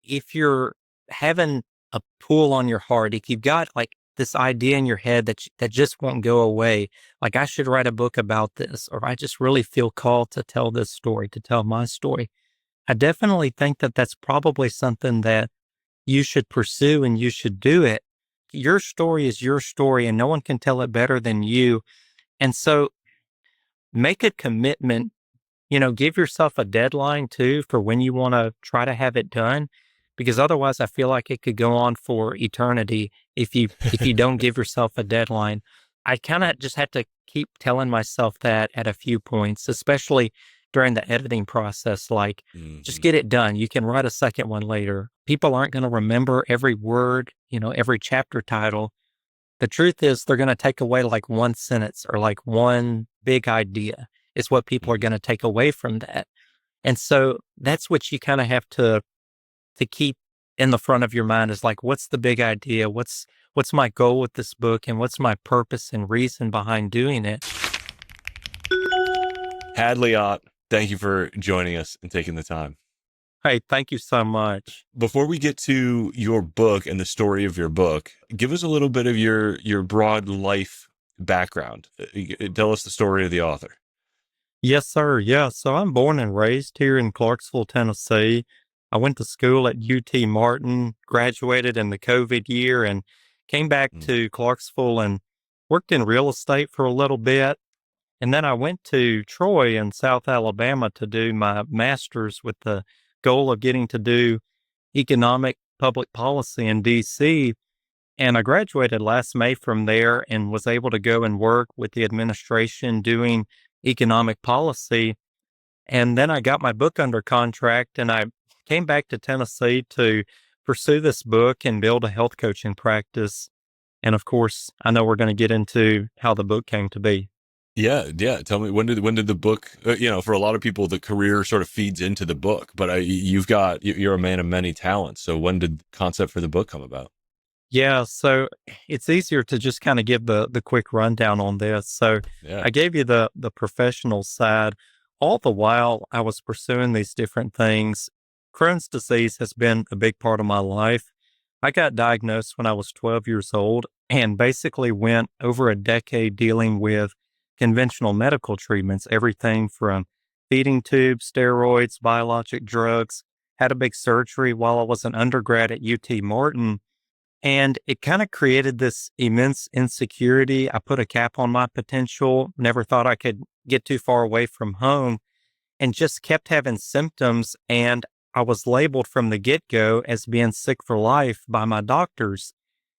if you're having a pull on your heart, if you've got like this idea in your head that just won't go away, like I should write a book about this, or I just really feel called to tell this story, to tell my story. I definitely think that that's probably something that you should pursue and you should do it. Your story is your story and no one can tell it better than you. And so make a commitment, give yourself a deadline too for when you want to try to have it done, because otherwise I feel like it could go on for eternity if you don't give yourself a deadline. I kind of just had to keep telling myself that at a few points, especially during the editing process, like just Hmm. get it done. You can write a second one later. People aren't going to remember every word, every chapter title. The truth is they're going to take away like one sentence or like one big idea is what people are Hmm. going to take away from that. And so that's what you kind of have to keep in the front of your mind is like, what's the big idea? What's my goal with this book and what's my purpose and reason behind doing it? Hadley Ott, thank you for joining us and taking the time. Hey, thank you so much. Before we get to your book and the story of your book, give us a little bit of your broad life background. Tell us the story of the author. Yes, sir. Yeah. So I'm born and raised here in Clarksville, Tennessee. I went to school at UT Martin, graduated in the COVID year, and came back Mm. to Clarksville and worked in real estate for a little bit. And then I went to Troy in South Alabama to do my master's with the goal of getting to do economic public policy in DC. And I graduated last May from there and was able to go and work with the administration doing economic policy. And then I got my book under contract and I came back to Tennessee to pursue this book and build a health coaching practice. And of course, I know we're going to get into how the book came to be. Yeah, yeah. Tell me when did the book? For a lot of people, the career sort of feeds into the book. But you're a man of many talents. So when did the concept for the book come about? Yeah, so it's easier to just kind of give the quick rundown on this. So Yeah. I gave you the professional side. All the while I was pursuing these different things, Crohn's disease has been a big part of my life. I got diagnosed when I was 12 years old and basically went over a decade dealing with conventional medical treatments, everything from feeding tubes, steroids, biologic drugs. Had a big surgery while I was an undergrad at UT Martin, and it kind of created this immense insecurity. I put a cap on my potential, never thought I could get too far away from home, and just kept having symptoms. And I was labeled from the get go as being sick for life by my doctors.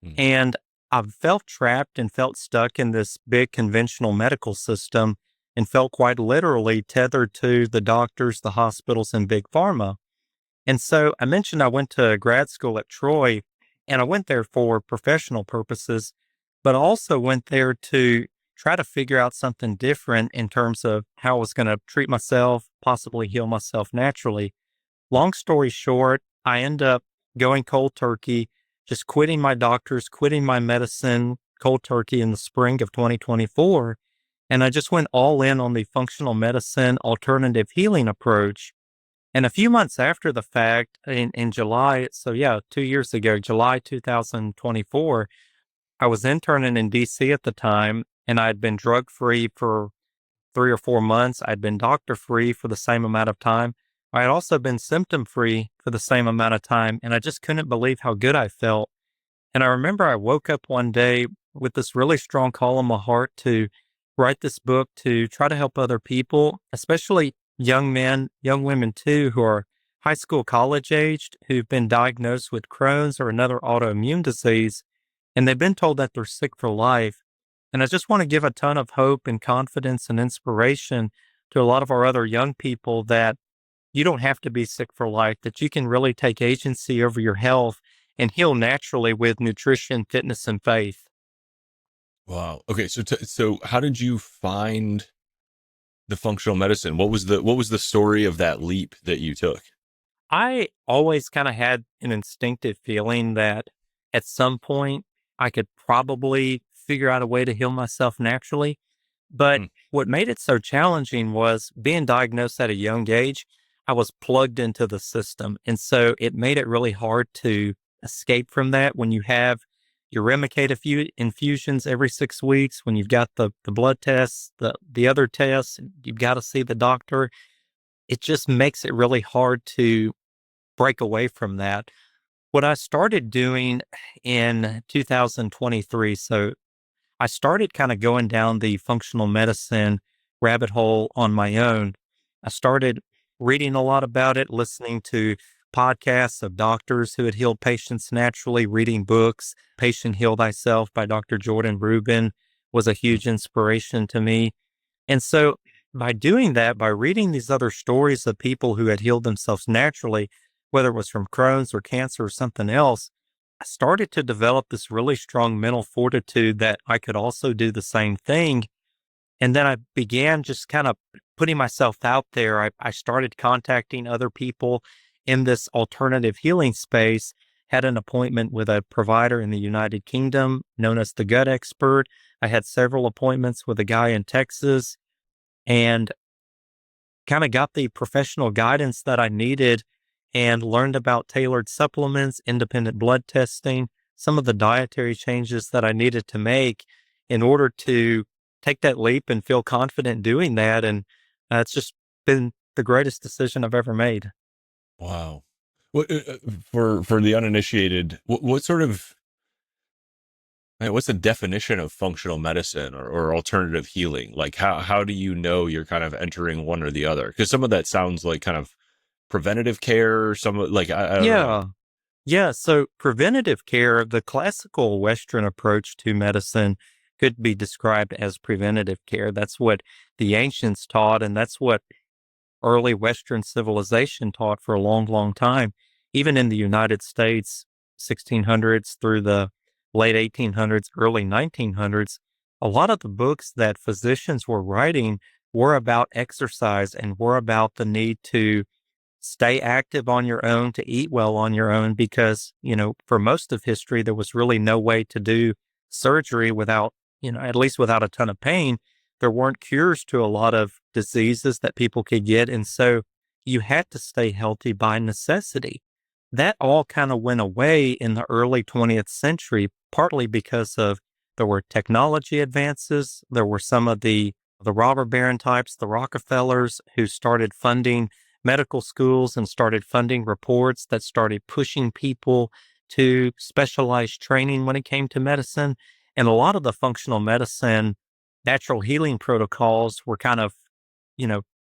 Mm. And I felt trapped and felt stuck in this big conventional medical system and felt quite literally tethered to the doctors, the hospitals, and big pharma. And so I mentioned I went to grad school at Troy, and I went there for professional purposes, but I also went there to try to figure out something different in terms of how I was going to treat myself, possibly heal myself naturally. Long story short, I end up going cold turkey, just quitting my doctors, quitting my medicine cold turkey in the spring of 2024. And I just went all in on the functional medicine alternative healing approach. And a few months after the fact, in July, so yeah, 2 years ago, July 2024, I was interning in DC at the time, and I'd been drug free for 3 or 4 months. I'd been doctor free for the same amount of time. I had also been symptom free for the same amount of time, and I just couldn't believe how good I felt. And I remember I woke up one day with this really strong call in my heart to write this book to try to help other people, especially young men, young women too, who are high school, college aged, who've been diagnosed with Crohn's or another autoimmune disease, and they've been told that they're sick for life. And I just want to give a ton of hope and confidence and inspiration to a lot of our other young people that you don't have to be sick for life, that you can really take agency over your health and heal naturally with nutrition, fitness, and faith. Wow. Okay. So how did you find the functional medicine? What was the story of that leap that you took? I always kind of had an instinctive feeling that at some point I could probably figure out a way to heal myself naturally. But Mm. what made it so challenging was being diagnosed at a young age. I was plugged into the system. And so it made it really hard to escape from that when you have your Remicade infusions every 6 weeks, when you've got the blood tests, the other tests, you've got to see the doctor. It just makes it really hard to break away from that. What I started doing in 2023, so I started kind of going down the functional medicine rabbit hole on my own. I started reading a lot about it, listening to podcasts of doctors who had healed patients naturally, reading books. Patient Heal Thyself by Dr. Jordan Rubin was a huge inspiration to me. And so by doing that, by reading these other stories of people who had healed themselves naturally, whether it was from Crohn's or cancer or something else, I started to develop this really strong mental fortitude that I could also do the same thing. And then I began just kind of putting myself out there. I started contacting other people in this alternative healing space, had an appointment with a provider in the United Kingdom known as the Gut Expert. I had several appointments with a guy in Texas and kind of got the professional guidance that I needed and learned about tailored supplements, independent blood testing, some of the dietary changes that I needed to make in order to take that leap and feel confident doing that. And it's just been the greatest decision I've ever made. Wow. What for the uninitiated, what sort of what's the definition of functional medicine or alternative healing? Like how do you know you're kind of entering one or the other? Because some of that sounds like kind of preventative care, like I don't know. Yeah. Yeah. So preventative care, the classical Western approach to medicine could be described as preventative care. That's what the ancients taught, and that's what early Western civilization taught for a long, long time. Even in the United States, 1600s through the late 1800s, early 1900s, a lot of the books that physicians were writing were about exercise and were about the need to stay active on your own, to eat well on your own, because, for most of history, there was really no way to do surgery without, at least without a ton of pain. There weren't cures to a lot of diseases that people could get. And so you had to stay healthy by necessity. That all kind of went away in the early 20th century, partly because there were technology advances. There were some of the robber baron types, the Rockefellers, who started funding medical schools and started funding reports that started pushing people to specialized training when it came to medicine. And a lot of the functional medicine, natural healing protocols were kind of,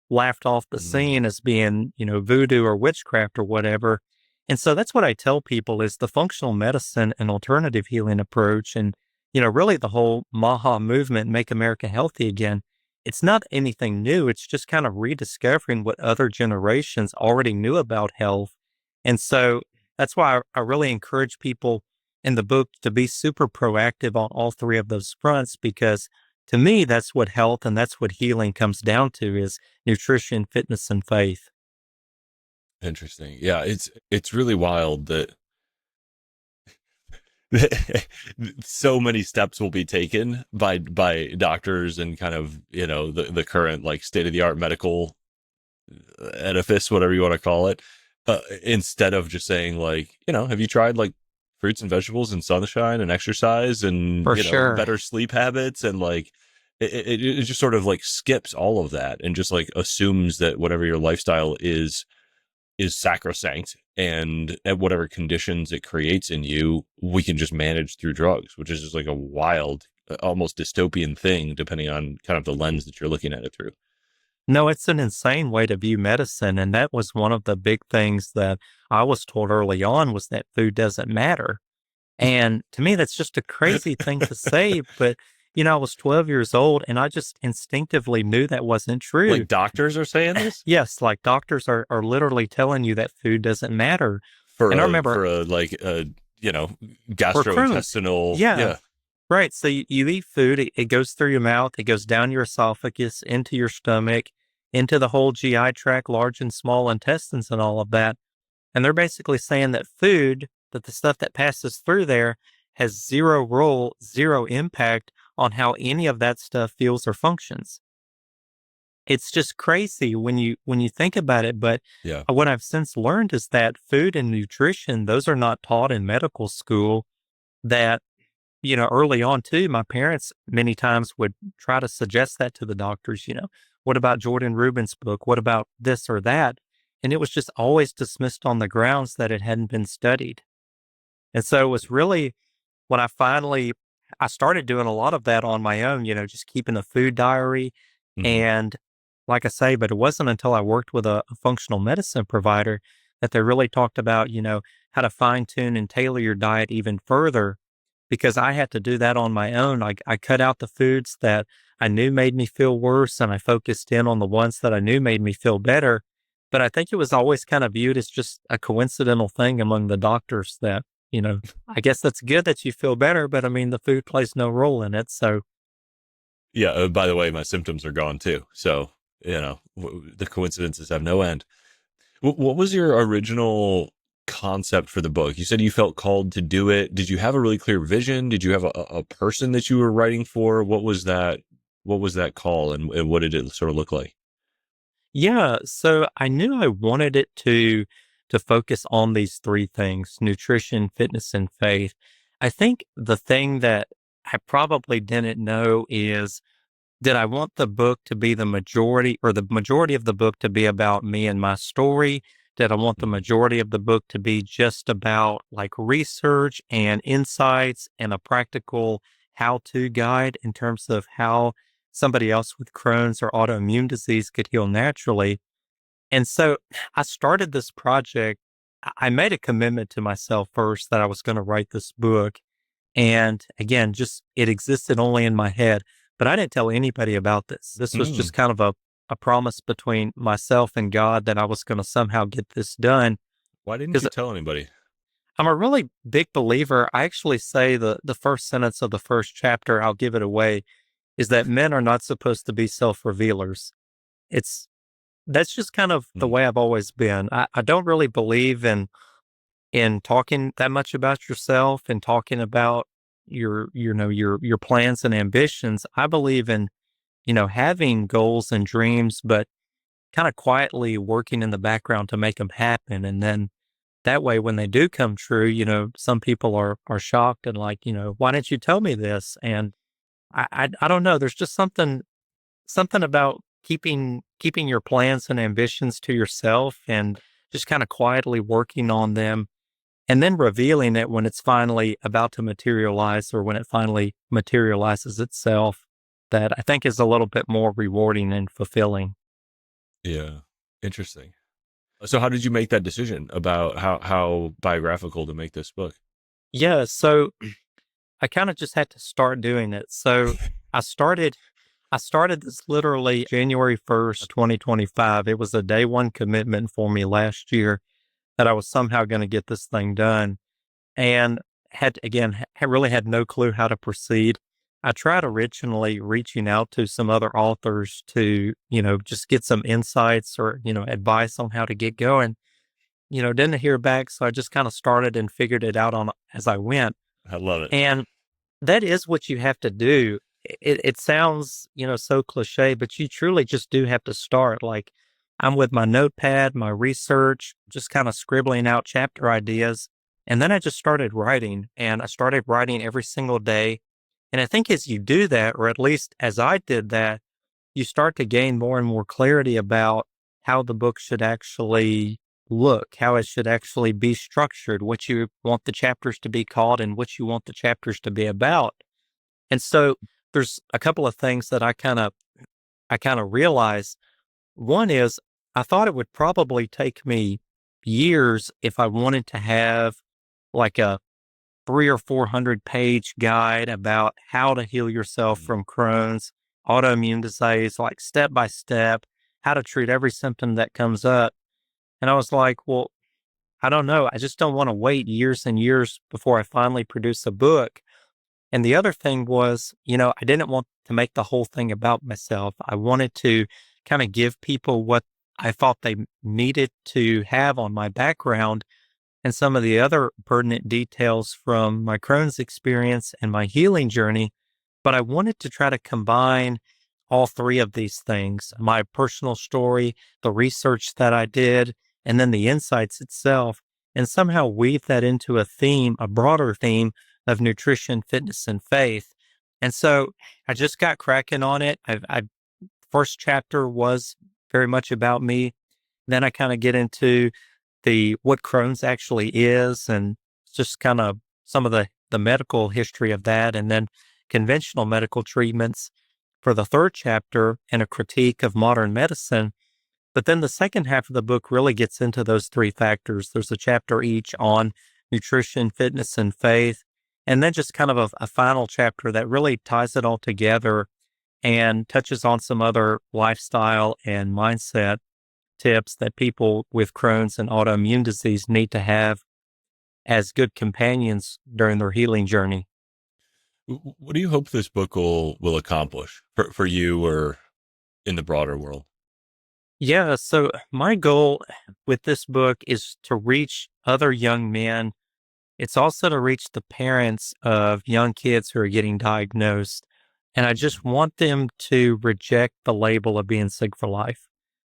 laughed off the scene as being, voodoo or witchcraft or whatever. And so that's what I tell people is the functional medicine and alternative healing approach and, really the whole MAHA movement, Make America Healthy Again. It's not anything new. It's just kind of rediscovering what other generations already knew about health. And so that's why I really encourage people in the book to be super proactive on all three of those fronts, because to me, that's what health and that's what healing comes down to is nutrition, fitness, and faith. Interesting. Yeah, it's really wild that so many steps will be taken by doctors and kind of, the current like state of the art medical edifice, whatever you want to call it, instead of just saying like, have you tried like fruits and vegetables and sunshine and exercise and, For sure. better sleep habits, and like it just sort of like skips all of that and just like assumes that whatever your lifestyle is sacrosanct, and at whatever conditions it creates in you, we can just manage through drugs, which is just like a wild, almost dystopian thing, depending on kind of the lens that you're looking at it through. No, it's an insane way to view medicine. And that was one of the big things that I was told early on was that food doesn't matter. And to me, that's just a crazy thing to say. But, I was 12 years old and I just instinctively knew that wasn't true. Like doctors are saying this? Yes, like doctors are literally telling you that food doesn't matter. For And I a, remember for a, like, for Crohn's, gastrointestinal. yeah, right. So you eat food, it goes through your mouth, it goes down your esophagus, into your stomach, into the whole GI tract, large and small intestines and all of that. And they're basically saying that that the stuff that passes through there has zero role, zero impact on how any of that stuff feels or functions. it's just crazy when you think about it. But Yeah. what I've since learned is that food and nutrition, those are not taught in medical school. That, early on too, my parents many times would try to suggest that to the doctors, what about Jordan Rubin's book? What about this or that? And it was just always dismissed on the grounds that it hadn't been studied. And so it was really when I started doing a lot of that on my own, just keeping a food diary. Hmm. And like I say, but it wasn't until I worked with a functional medicine provider that they really talked about, how to fine tune and tailor your diet even further because I had to do that on my own. I cut out the foods that I knew made me feel worse and I focused in on the ones that I knew made me feel better. But I think it was always kind of viewed as just a coincidental thing among the doctors that, I guess that's good that you feel better, but I mean, the food plays no role in it. So, Yeah. By the way, my symptoms are gone too. So, the coincidences have no end. What was your original concept for the book? You said you felt called to do it. Did you have a really clear vision? Did you have a person that you were writing for? What was that? What was that call, and what did it sort of look like? yeah, so I knew I wanted it to focus on these three things: nutrition, fitness, and faith. I think the thing that I probably didn't know is did I want the book to be the majority or the majority of the book to be about me and my story? Did I want the Mhm. majority of the book to be just about like research and insights and a practical how to guide in terms of how somebody else with Crohn's or autoimmune disease could heal naturally? And so I started this project. I made a commitment to myself first that I was going to write this book. And again, just it existed only in my head, but I didn't tell anybody about this. This was Mm. just kind of a promise between myself and God that I was going to somehow get this done. Why didn't Because you tell anybody? I'm a really big believer. I actually say the first sentence of the first chapter, I'll give it away, is that men are not supposed to be self revealers. It's that's just kind of the Mm. way I've always been. I don't really believe in talking that much about yourself and talking about your plans and ambitions. I believe in, having goals and dreams, but kind of quietly working in the background to make them happen. And then that way, when they do come true, some people are shocked and like, why didn't you tell me this? And I don't know. There's just something about keeping your plans and ambitions to yourself and just kind of quietly working on them and then revealing it when it's finally about to materialize or when it finally materializes itself that I think is a little bit more rewarding and fulfilling. Yeah. Interesting. So, how did you make that decision about how biographical to make this book? Yeah, so I kind of just had to start doing it. So I started I started this literally January 1st, 2025. It was a day one commitment for me last year that I was somehow going to get this thing done. And had again really had no clue how to proceed. I tried originally reaching out to some other authors to, just get some insights or, advice on how to get going. Didn't hear back, so I just kind of started and figured it out on as I went. I love it. And that is what you have to do. It sounds, so cliche, but you truly just do have to start. Like I'm with my notepad, my research, just kind of scribbling out chapter ideas. And then I just started writing and I started writing every single day. And I think as you do that, or at least as I did that, you start to gain more and more clarity about how the book should actually look, how it should actually be structured, what you want the chapters to be called and what you want the chapters to be about. And so there's a couple of things that I kind of realized. One is I thought it would probably take me years if I wanted to have like a 300 or 400 page guide about how to heal yourself Mm. from Crohn's, autoimmune disease, like step by step, how to treat every symptom that comes up. And I was like, well, I don't know. I just don't want to wait years and years before I finally produce a book. And the other thing was, I didn't want to make the whole thing about myself. I wanted to kind of give people what I thought they needed to have on my background and some of the other pertinent details from my Crohn's experience and my healing journey. But I wanted to try to combine all three of these things, my personal story, the research that I did, and then the insights itself, and somehow weave that into a theme, a broader theme of nutrition, fitness, and faith. And so I just got cracking on it. First chapter was very much about me. Then I kind of get into the what Crohn's actually is and just kind of some of the medical history of that, and then conventional medical treatments for the third chapter and a critique of modern medicine. But then the second half of the book really gets into those three factors. There's a chapter each on nutrition, fitness, and faith, and then just kind of a final chapter that really ties it all together and touches on some other lifestyle and mindset tips that people with Crohn's and autoimmune disease need to have as good companions during their healing journey. What do you hope this book will accomplish for you or in the broader world? Yeah, so my goal with this book is to reach other young men. It's also to reach the parents of young kids who are getting diagnosed. And I just want them to reject the label of being sick for life.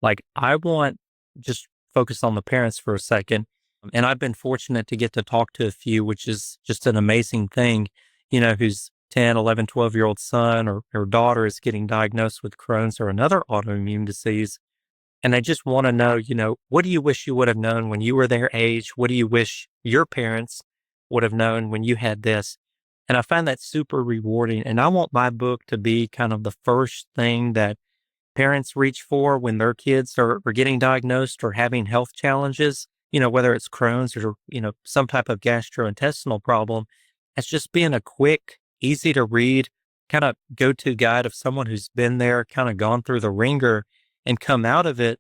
Like, I want just focus on the parents for a second. And I've been fortunate to get to talk to a few, which is just an amazing thing, whose 10, 11, 12-year-old son or daughter is getting diagnosed with Crohn's or another autoimmune disease. And I just want to know, what do you wish you would have known when you were their age? What do you wish your parents would have known when you had this? And I find that super rewarding. And I want my book to be kind of the first thing that parents reach for when their kids are getting diagnosed or having health challenges, whether it's Crohn's or, some type of gastrointestinal problem. It's just being a quick, easy to read, kind of go-to guide of someone who's been there, kind of gone through the ringer and come out of it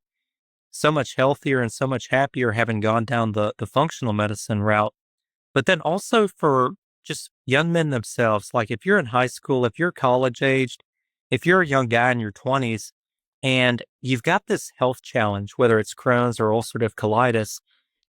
so much healthier and so much happier having gone down the functional medicine route. But then also for just young men themselves, like if you're in high school, if you're college aged, if you're a young guy in your 20s and you've got this health challenge, whether it's Crohn's or ulcerative colitis,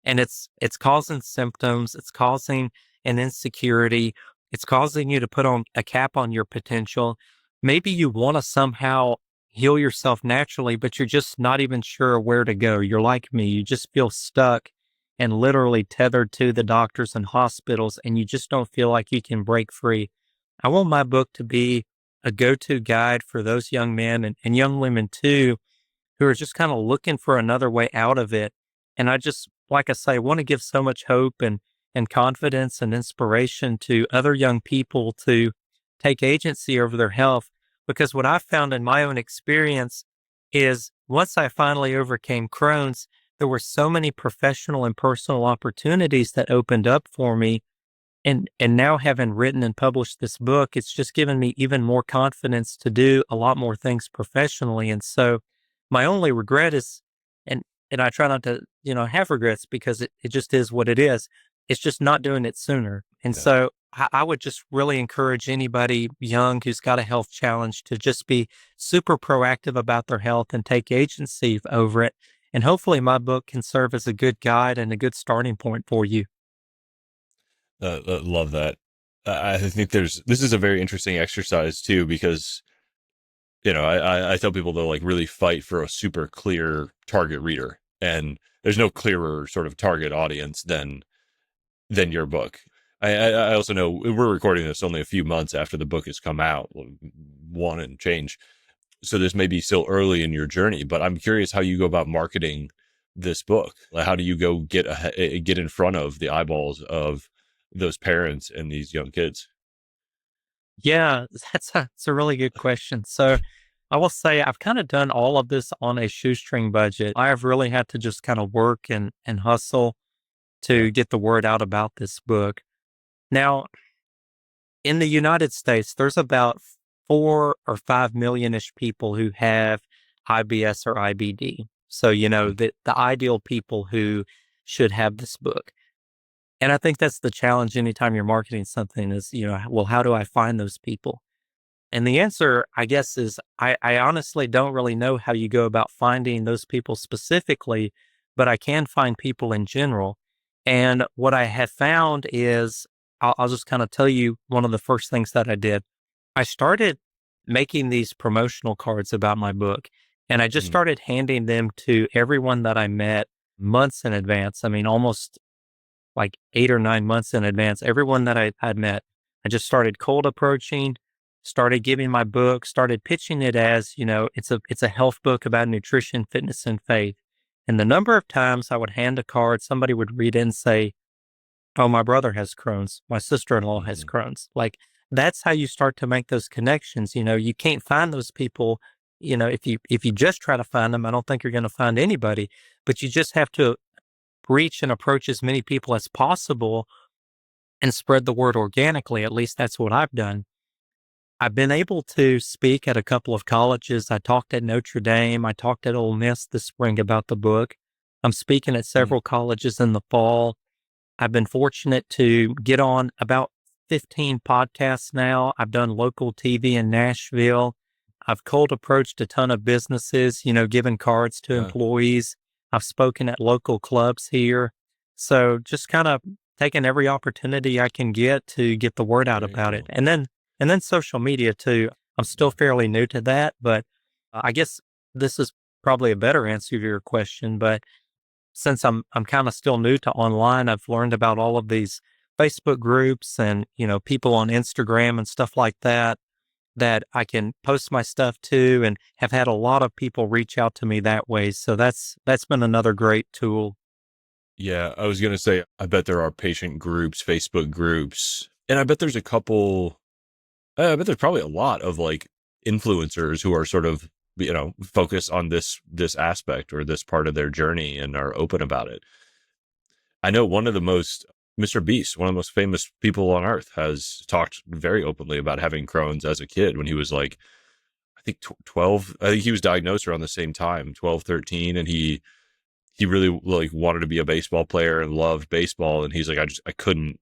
and it's causing symptoms, it's causing an insecurity, it's causing you to put on a cap on your potential. Maybe you want to somehow heal yourself naturally, but you're just not even sure where to go. You're like me, you just feel stuck and literally tethered to the doctors and hospitals, and you just don't feel like you can break free. I want my book to be a go-to guide for those young men and young women too, who are just kind of looking for another way out of it. And I just, like I say, want to give so much hope and confidence and inspiration to other young people to take agency over their health. Because what I've found in my own experience is once I finally overcame Crohn's, there were so many professional and personal opportunities that opened up for me. And now having written and published this book, it's just given me even more confidence to do a lot more things professionally. And so my only regret is, and I try not to, have regrets because it just is what it is. It's just not doing it sooner. And Yeah. so I would just really encourage anybody young who's got a health challenge to just be super proactive about their health and take agency over it. And hopefully my book can serve as a good guide and a good starting point for you. Love that. I think this is a very interesting exercise too, because, I tell people to like really fight for a super clear target reader, and there's no clearer sort of target audience than your book. I also know we're recording this only a few months after the book has come out, one and change. So this may be still early in your journey, but I'm curious how you go about marketing this book. Like, how do you go get in front of the eyeballs of those parents and these young kids? Yeah, that's a really good question. So I will say I've kind of done all of this on a shoestring budget. I have really had to just kind of work and hustle Yeah. to get the word out about this book. Now, in the United States, there's about 4 or 5 million-ish people who have IBS or IBD. So, the ideal people who should have this book. And I think that's the challenge anytime you're marketing something is, well, how do I find those people? And the answer, I guess, is I honestly don't really know how you go about finding those people specifically, but I can find people in general. And what I have found is, I'll just kind of tell you one of the first things that I did. I started making these promotional cards about my book. And I just Mhm. started handing them to everyone that I met months in advance. I mean, almost like 8 or 9 months in advance. Everyone that I had met, I just started cold approaching, started giving my book, started pitching it as, it's a health book about nutrition, fitness, and faith. And the number of times I would hand a card, somebody would read it and say, "Oh, my brother has Crohn's. My sister-in-law has Mhm. Crohn's." Like, that's how you start to make those connections. You can't find those people. If you just try to find them, I don't think you're going to find anybody. But you just have to reach and approach as many people as possible and spread the word organically. At least that's what I've done. I've been able to speak at a couple of colleges. I talked at Notre Dame. I talked at Ole Miss this spring about the book. I'm speaking at Mhm. several colleges in the fall. I've been fortunate to get on about 15 podcasts now. I've done local TV in Nashville. I've cold approached a ton of businesses, given cards to Yeah. employees. I've spoken at local clubs here. So just kind of taking every opportunity I can get to get the word out Very about it. cool. And then social media too. I'm still Yeah. fairly new to that, but I guess this is probably a better answer to your question, but since I'm kind of still new to online, I've learned about all of these Facebook groups and, people on Instagram and stuff like that that I can post my stuff to, and have had a lot of people reach out to me that way. So that's been another great tool. Yeah, I was gonna say, I bet there are patient groups, Facebook groups, and I bet there's a couple. I bet there's probably a lot of like influencers who are sort of focused on this aspect or this part of their journey and are open about it. I know one of the most Mr. Beast, one of the most famous people on earth, has talked very openly about having Crohn's as a kid when he was like, I think 12. I think he was diagnosed around the same time, 12, 13, and he really like wanted to be a baseball player and loved baseball, and he's like, I couldn't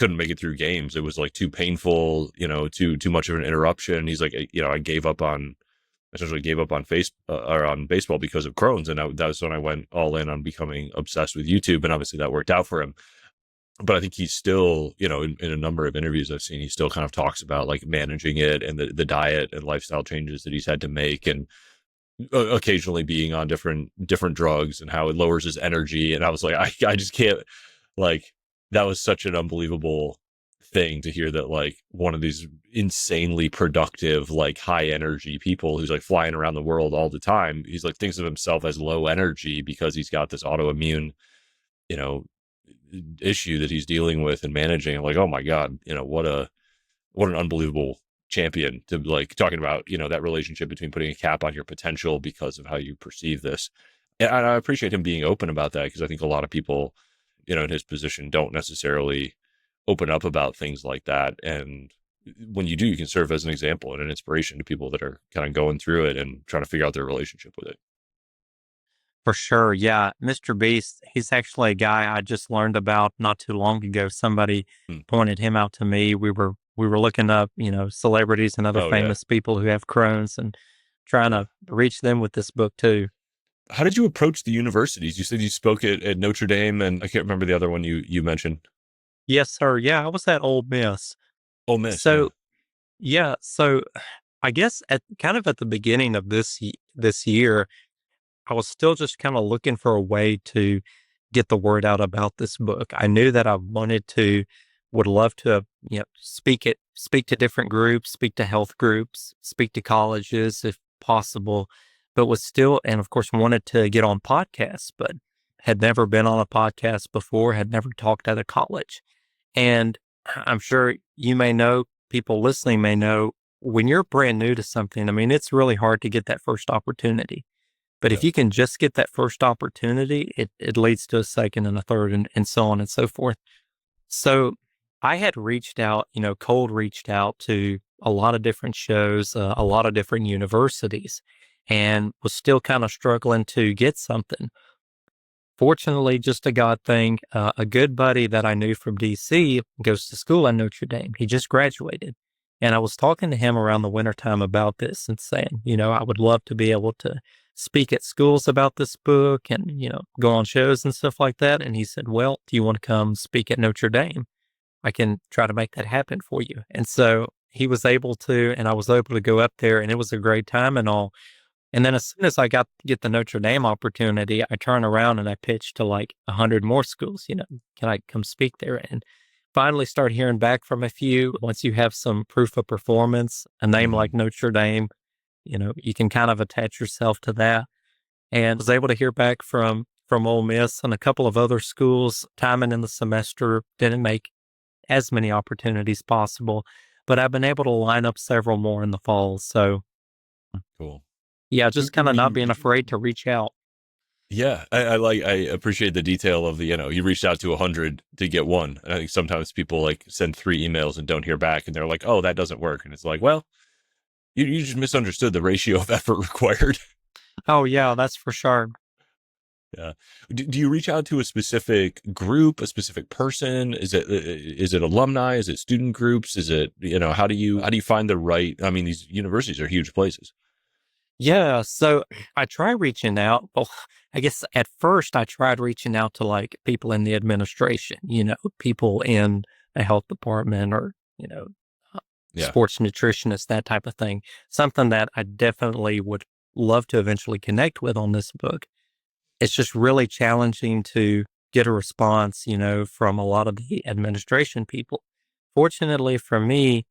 make it through games. It was like too painful, too much of an interruption. He's like, I gave up on essentially gave up on face or on baseball because of Crohn's, and that was when I went all in on becoming obsessed with YouTube, and obviously that worked out for him. But I think he's still, in a number of interviews I've seen, he still kind of talks about like managing it and the diet and lifestyle changes that he's had to make, and occasionally being on different drugs and how it lowers his energy. And I was like, I just can't, like, that was such an unbelievable thing to hear, that like one of these insanely productive, like high energy people who's like flying around the world all the time, he's like thinks of himself as low energy because he's got this autoimmune, you know issue that he's dealing with and managing. I'm like, oh my god, what an unbelievable champion, to like talking about, that relationship between putting a cap on your potential because of how you perceive this. And I appreciate him being open about that, because I think a lot of people, in his position don't necessarily open up about things like that. And when you do, you can serve as an example and an inspiration to people that are kind of going through it and trying to figure out their relationship with it. For sure. Yeah. Mr. Beast, he's actually a guy I just learned about not too long ago. Somebody Hmm. pointed him out to me. We were looking up, celebrities and other Oh yeah. famous people who have Crohn's and trying Yeah. to reach them with this book too. How did you approach the universities? You said you spoke at Notre Dame, and I can't remember the other one you mentioned. Yes, sir. Yeah, I was at Ole Miss. Ole Miss, yeah. So, yeah, so I guess at the beginning of this year, I was still just kind of looking for a way to get the word out about this book. I knew that I would love to, speak to different groups, speak to health groups, speak to colleges if possible, but was still, and of course, wanted to get on podcasts, but had never been on a podcast before, had never talked at a college. And I'm sure you may know, people listening may know, when you're brand new to something, I mean, it's really hard to get that first opportunity. But if Yeah. you can just get that first opportunity, it leads to a second and a third and so on and so forth. So I had reached out, cold reached out to a lot of different shows, a lot of different universities, and was still kind of struggling to get something. Fortunately, just a God thing, a good buddy that I knew from DC goes to school at Notre Dame. He just graduated. And I was talking to him around the wintertime about this and saying, I would love to be able to speak at schools about this book and, go on shows and stuff like that. And he said, well, do you want to come speak at Notre Dame? I can try to make that happen for you. And so he was able to, and I was able to go up there, and it was a great time and all. And then as soon as I get the Notre Dame opportunity, I turn around and I pitch to like 100 more schools, can I come speak there? And finally start hearing back from a few. Once you have some proof of performance, a name like Notre Dame, you can kind of attach yourself to that. And was able to hear back from Ole Miss and a couple of other schools. Timing in the semester didn't make as many opportunities possible, but I've been able to line up several more in the fall. So Cool. yeah, just kind of not being afraid to reach out. Yeah, I appreciate the detail of the, you reached out to 100 to get one. And I think sometimes people like send 3 emails and don't hear back, and they're like, oh, that doesn't work. And it's like, well, you just misunderstood the ratio of effort required. Oh yeah, that's for sure. Yeah. Do you reach out to a specific group, a specific person? Is it alumni? Is it student groups? Is it, how do you find the right, I mean, these universities are huge places. Yeah, so I try reaching out. Well, I guess at first I tried reaching out to like people in the administration, people in a health department or, sports nutritionists, that type of thing. Something that I definitely would love to eventually connect with on this book. It's just really challenging to get a response, from a lot of the administration people. Fortunately for me,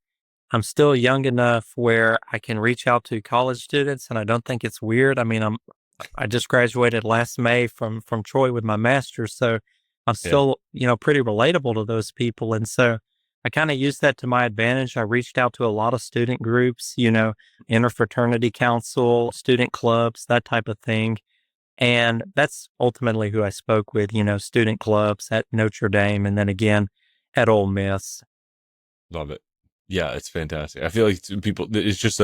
I'm still young enough where I can reach out to college students, and I don't think it's weird. I mean, I just graduated last May from Troy with my master's, so I'm still, pretty relatable to those people. And so I kind of used that to my advantage. I reached out to a lot of student groups, interfraternity council, student clubs, that type of thing. And that's ultimately who I spoke with, student clubs at Notre Dame and then again at Ole Miss. Love it. Yeah, it's fantastic. I feel like it's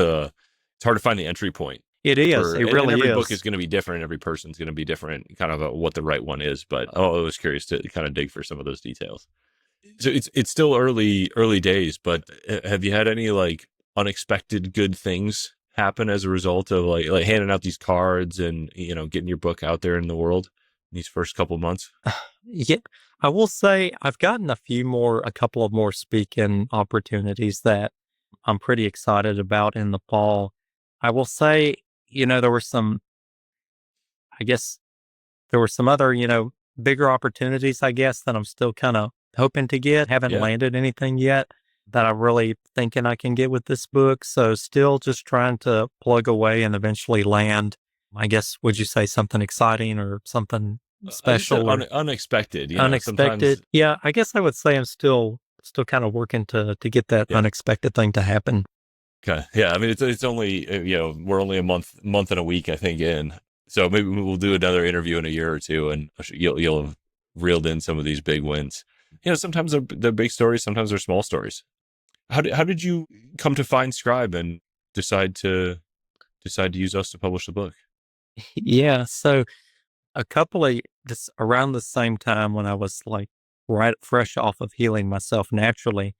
hard to find the entry point. It is. It really every is. book is going to be different. Every person's going to be different, kind of what the right one is. But I was curious to kind of dig for some of those details. So it's still early days, but have you had any like unexpected good things happen as a result of like handing out these cards and getting your book out there in the world in these first couple of months? Yeah, I will say I've gotten a couple of more speaking opportunities that I'm pretty excited about in the fall. I will say, there were I guess there were some other, bigger opportunities, I guess, that I'm still kind of hoping to get. Haven't landed anything yet that I'm really thinking I can get with this book. So still just trying to plug away and eventually land, I guess, would you say something exciting or something special or unexpected? Unexpected. Yeah, I guess I would say I'm still kind of working to get that unexpected thing to happen. Okay. Yeah. I mean, it's only, we're only a month and a week, I think, in. So maybe we'll do another interview in a year or two and you'll have reeled in some of these big wins. Sometimes they're big stories, sometimes they're small stories. How did you come to find Scribe and decide to use us to publish the book? Yeah. So just around the same time when I was like right fresh off of healing myself naturally,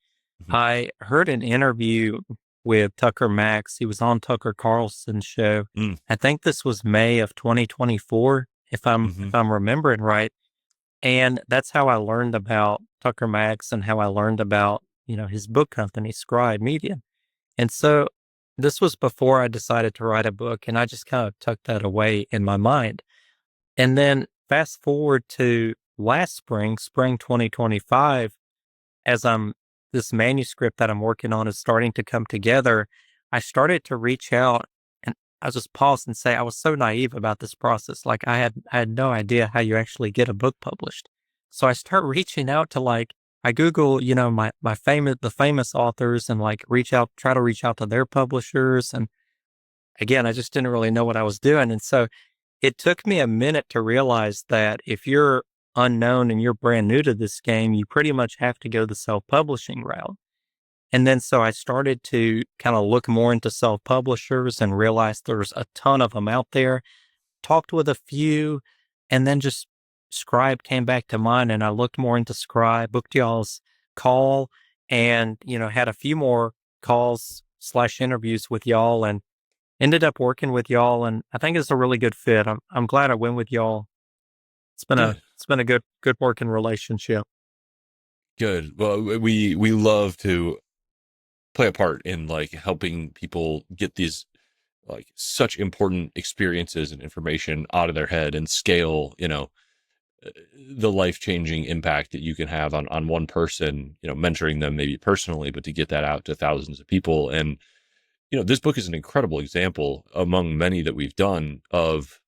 I heard an interview with Tucker Max. He was on Tucker Carlson's show. I think this was May of 2024, if I'm remembering right. And that's how I learned about Tucker Max and how I learned about, his book company, Scribe Media. And so this was before I decided to write a book, and I just kind of tucked that away in my mind. And then fast forward to last spring 2025, as this manuscript that I'm working on is starting to come together, I started to reach out, and I just paused and say, I was so naive about this process. Like I had no idea how you actually get a book published. So I start reaching out to I Google, the famous authors and try to reach out to their publishers. And again, I just didn't really know what I was doing. And so it took me a minute to realize that if you're unknown and you're brand new to this game, you pretty much have to go the self-publishing route. And then so I started to kind of look more into self-publishers and realized there's a ton of them out there, talked with a few, and then just Scribe came back to mind and I looked more into Scribe, booked y'all's call and, had a few more calls / interviews with y'all and ended up working with y'all. And I think it's a really good fit. I'm glad I went with y'all. It's been a good working relationship. Good. Well, we love to play a part in like helping people get these like such important experiences and information out of their head and scale, the life-changing impact that you can have on one person, mentoring them maybe personally, but to get that out to thousands of people. And this book is an incredible example among many that we've done of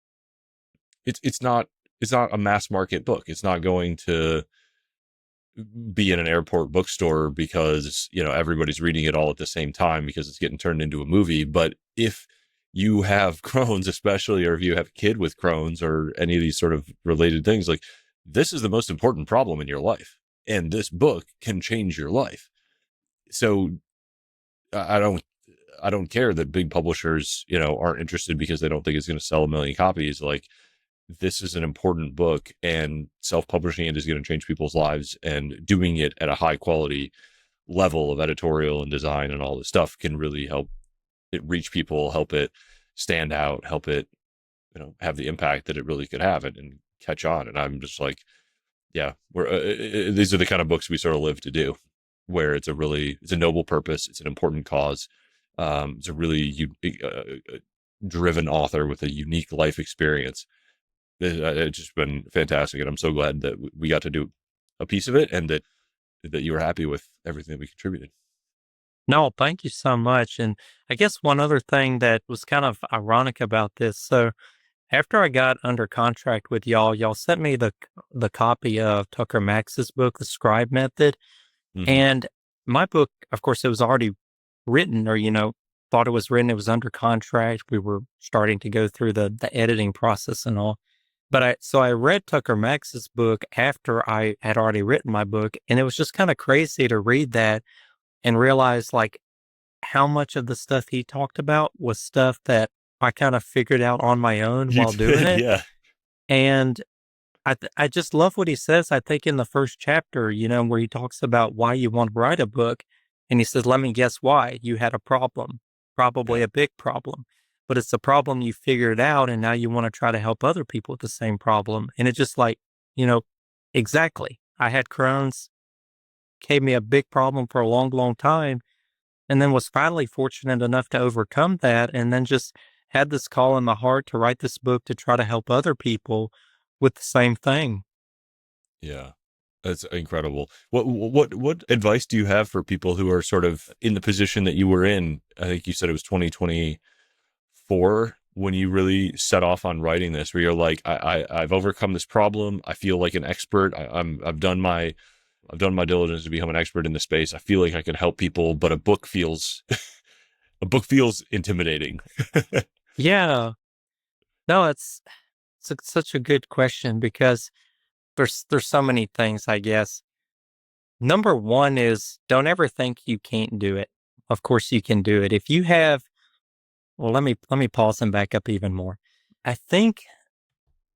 it's not a mass market book. It's not going to be in an airport bookstore because everybody's reading it all at the same time because it's getting turned into a movie. But if you have Crohn's, especially, or if you have a kid with Crohn's or any of these sort of related things, like this is the most important problem in your life, and this book can change your life. So I don't care that big publishers aren't interested because they don't think it's going to sell 1 million copies. Like, this is an important book, and self-publishing it is going to change people's lives, and doing it at a high quality level of editorial and design and all this stuff can really help it reach people, help it stand out, help it, have the impact that it really could have and catch on. And I'm just like, yeah, these are the kind of books we sort of live to do, where it's a noble purpose. It's an important cause. It's a really driven author with a unique life experience. It's just been fantastic, and I'm so glad that we got to do a piece of it, and that you were happy with everything that we contributed. No, thank you so much. And I guess one other thing that was kind of ironic about this. So after I got under contract with y'all sent me the copy of Tucker Max's book, The Scribe Method. Mm-hmm. And my book, of course, it was already written, or, thought it was written. It was under contract. We were starting to go through the editing process and all. But I read Tucker Max's book after I had already written my book, and it was just kind of crazy to read that and realize like how much of the stuff he talked about was stuff that I kind of figured out on my own You while doing did, it. yeah. And I just love what he says. I think in the first chapter, where he talks about why you want to write a book, and he says, "Let me guess why. You had a problem, probably Yeah. a big problem, but it's a problem you figured out, and now you want to try to help other people with the same problem." And it's just like, exactly. I had Crohn's, gave me a big problem for a long, long time, and then was finally fortunate enough to overcome that, and then just had this call in my heart to write this book to try to help other people with the same thing. Yeah. That's incredible. What advice do you have for people who are sort of in the position that you were in? I think you said it was 2024 when you really set off on writing this, where you're like, I've overcome this problem. I feel like an expert. I've done my diligence to become an expert in the space. I feel like I can help people, but a book feels intimidating. Yeah. No, it's such a good question because there's so many things, I guess. Number one is don't ever think you can't do it. Of course you can do it. If you have, well, let me pause and back up even more. I think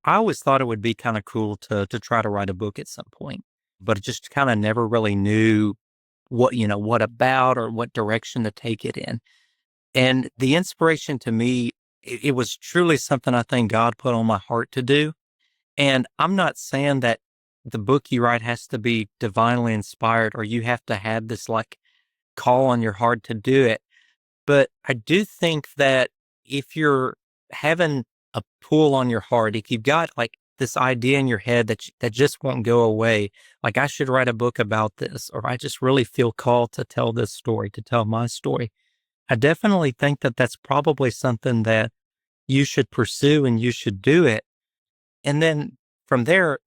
I always thought it would be kind of cool to try to write a book at some point, but just kind of never really knew what about or what direction to take it in. And the inspiration to me, it was truly something I think God put on my heart to do. And I'm not saying that the book you write has to be divinely inspired or you have to have this like call on your heart to do it. But I do think that if you're having a pull on your heart, if you've got like this idea in your head that just won't go away, like I should write a book about this, or I just really feel called to tell this story, to tell my story. I definitely think that that's probably something that you should pursue and you should do it. And then from there,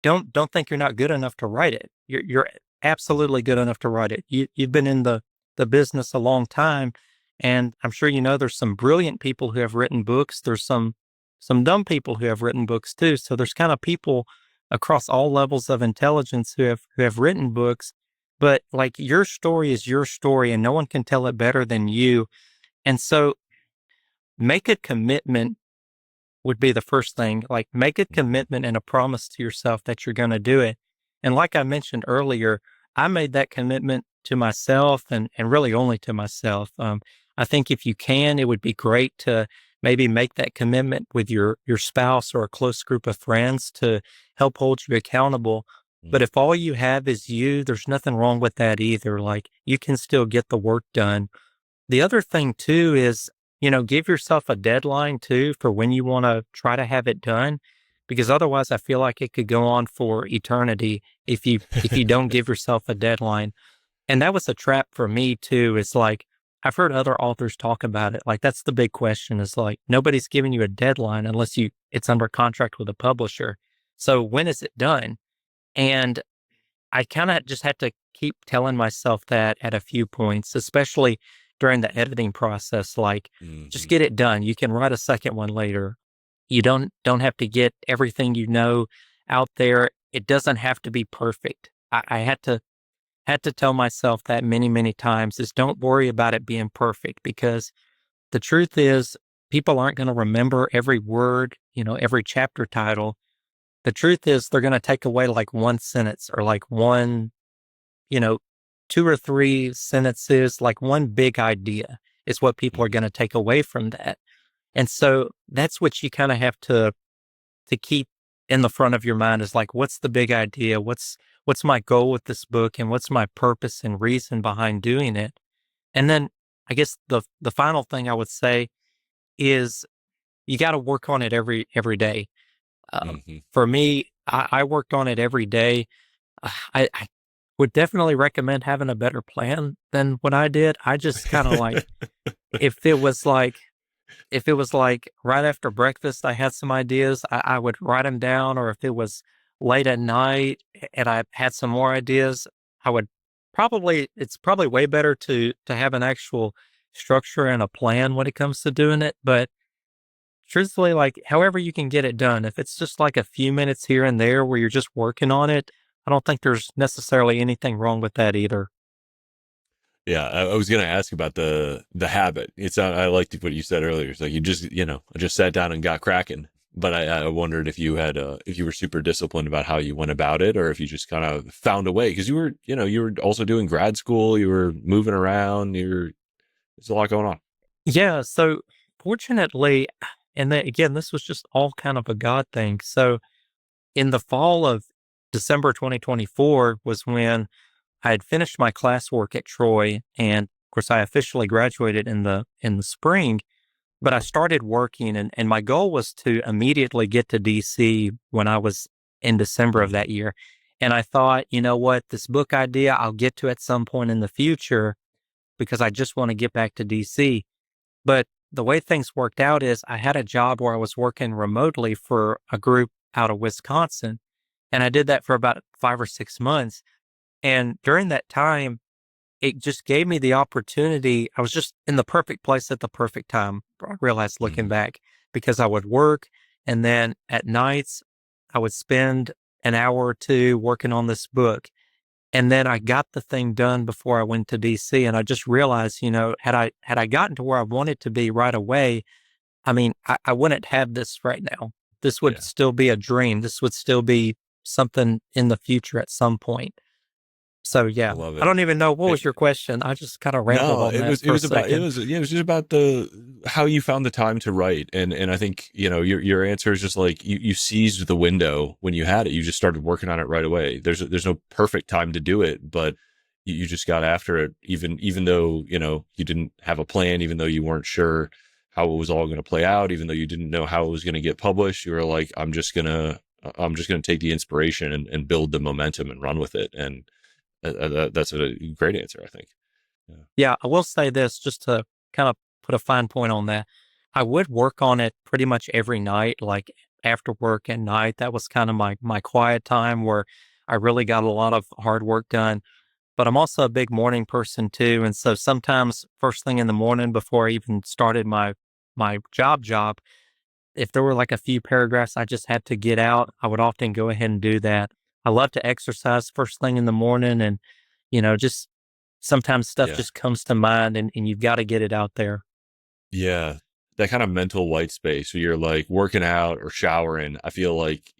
don't think you're not good enough to write it. You're absolutely good enough to write it. You've been in the business a long time, and I'm sure there's some brilliant people who have written books. There's some dumb people who have written books too. So there's kind of people across all levels of intelligence who have written books. But like your story is your story, and no one can tell it better than you. And so make a commitment would be the first thing. Like make a commitment and a promise to yourself that you're going to do it. And like I mentioned earlier, I made that commitment to myself and really only to myself. I think if you can, it would be great to maybe make that commitment with your spouse or a close group of friends to help hold you accountable. But Mm. if all you have is you, there's nothing wrong with that either. Like you can still get the work done. The other thing too is, give yourself a deadline too for when you want to try to have it done, because otherwise I feel like it could go on for eternity if you don't give yourself a deadline. And that was a trap for me too. It's like I've heard other authors talk about it. Like that's the big question is like nobody's giving you a deadline unless it's under contract with a publisher. So when is it done? And I kind of just had to keep telling myself that at a few points, especially during the editing process, like just Hmm. get it done. You can write a second one later. You don't have to get everything out there. It doesn't have to be perfect. I had to tell myself that many, many times is don't worry about it being perfect because the truth is people aren't going to remember every word, every chapter title. The truth is they're going to take away like one sentence or like one, you know, two or three sentences, like one big idea is what people are Hmm. going to take away from that. And so that's what you kind of have to keep in the front of your mind is like, what's the big idea? What's my goal with this book and what's my purpose and reason behind doing it? And then I guess the final thing I would say is you got to work on it every day. Hmm. For me, I worked on it every day. I would definitely recommend having a better plan than what I did. I just kind of like if it was like if it was like right after breakfast, I had some ideas, I would write them down, or if it was late at night and I had some more ideas, I would it's probably way better to have an actual structure and a plan when it comes to doing it. But truthfully, like however you can get it done, if it's just like a few minutes here and there where you're just working on it, I don't think there's necessarily anything wrong with that either. Yeah, I was gonna ask about the habit. I liked what you said earlier. It's like I just sat down and got cracking. But I wondered if you had if you were super disciplined about how you went about it, or if you just kind of found a way because you were also doing grad school, you were moving around, there's a lot going on. Yeah, so fortunately, and then again, this was just all kind of a God thing. So in the fall of December 2024 was when I had finished my classwork at Troy, and of course, I officially graduated in the spring. But I started working, and my goal was to immediately get to DC when I was in December of Hmm. that year. And I thought, you know what, this book idea I'll get to at some point in the future because I just want to get back to DC. But the way things worked out is I had a job where I was working remotely for a group out of Wisconsin. And I did that for about 5 or 6 months. And during that time, it just gave me the opportunity. I was just in the perfect place at the perfect time. I realized looking Hmm. back because I would work and then at nights I would spend an hour or two working on this book. And then I got the thing done before I went to DC. And I just realized, had I gotten to where I wanted to be right away, I mean, I wouldn't have this right now. This would Yeah, still be a dream. This would still be something in the future at some point. So I yeah, love I it. don't even know what was your question. I just kind of rambled No, on that it for a was about second. it was just about the how you found the time to write, and I think your answer is just like you seized the window when you had it. You just started working on it right away. There's no perfect time to do it, but you just got after it, even though you didn't have a plan, even though you weren't sure how it was all going to play out, even though you didn't know how it was going to get published. You were like, I'm just gonna take the inspiration and build the momentum and run with it, and that's a great answer, I think. Yeah. Yeah, I will say this just to kind of put a fine point on that. I would work on it pretty much every night, like after work at night. That was kind of my quiet time where I really got a lot of hard work done. But I'm also a big morning person too, and so sometimes first thing in the morning before I even started my job, if there were like a few paragraphs I just had to get out, I would often go ahead and do that. I love to exercise first thing in the morning and, just sometimes stuff Yeah. just comes to mind and you've got to get it out there. Yeah. That kind of mental white space where you're like working out or showering. I feel like,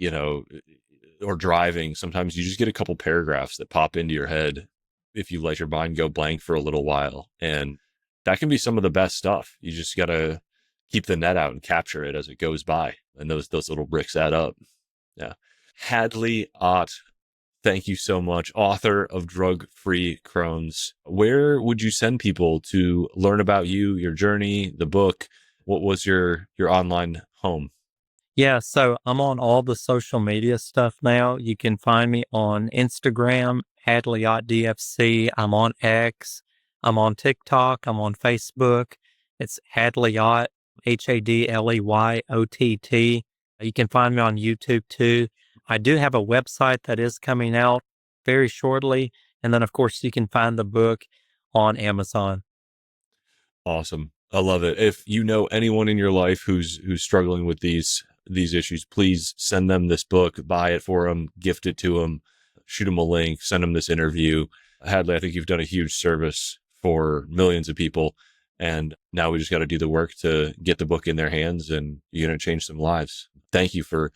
or driving. Sometimes you just get a couple paragraphs that pop into your head if you let your mind go blank for a little while. And that can be some of the best stuff. You just got to keep the net out and capture it as it goes by. And those little bricks add up. Yeah. Hadley Ott, Thank you so much. Author of Drug-Free Crohn's. Where would you send people to learn about you, your journey, the book? What was your online home? Yeah, so I'm on all the social media stuff now. You can find me on Instagram, Hadley Ott DFC. I'm on X. I'm on TikTok. I'm on Facebook. It's Hadley Ott, HADLEYOTT. You can find me on YouTube too. I do have a website that is coming out very shortly. And then, of course, you can find the book on Amazon. Awesome. I love it. If you know anyone in your life who's struggling with these issues, please send them this book, buy it for them, gift it to them, shoot them a link, send them this interview. Hadley, I think you've done a huge service for millions of people. And now we just got to do the work to get the book in their hands, and you're going to change some lives. Thank you for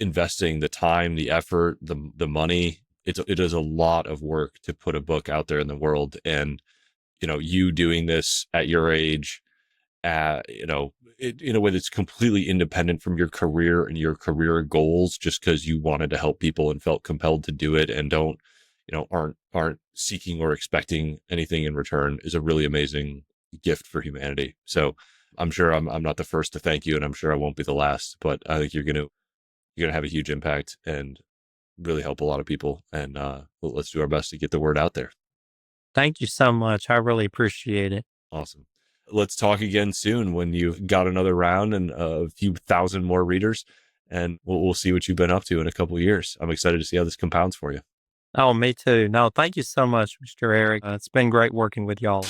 investing the time, the effort, the money. It is a lot of work to put a book out there in the world. And, you doing this at your age, in a way that's completely independent from your career and your career goals, just because you wanted to help people and felt compelled to do it, and aren't seeking or expecting anything in return, is a really amazing gift for humanity. So I'm sure I'm not the first to thank you, and I'm sure I won't be the last, but I think you're going to have a huge impact and really help a lot of people. And let's do our best to get the word out there. Thank you so much. I really appreciate it. Awesome. Let's talk again soon when you've got another round and a few thousand more readers, and we'll see what you've been up to in a couple of years. I'm excited to see how this compounds for you. Oh, me too. No, thank you so much, Mr. Eric. It's been great working with y'all.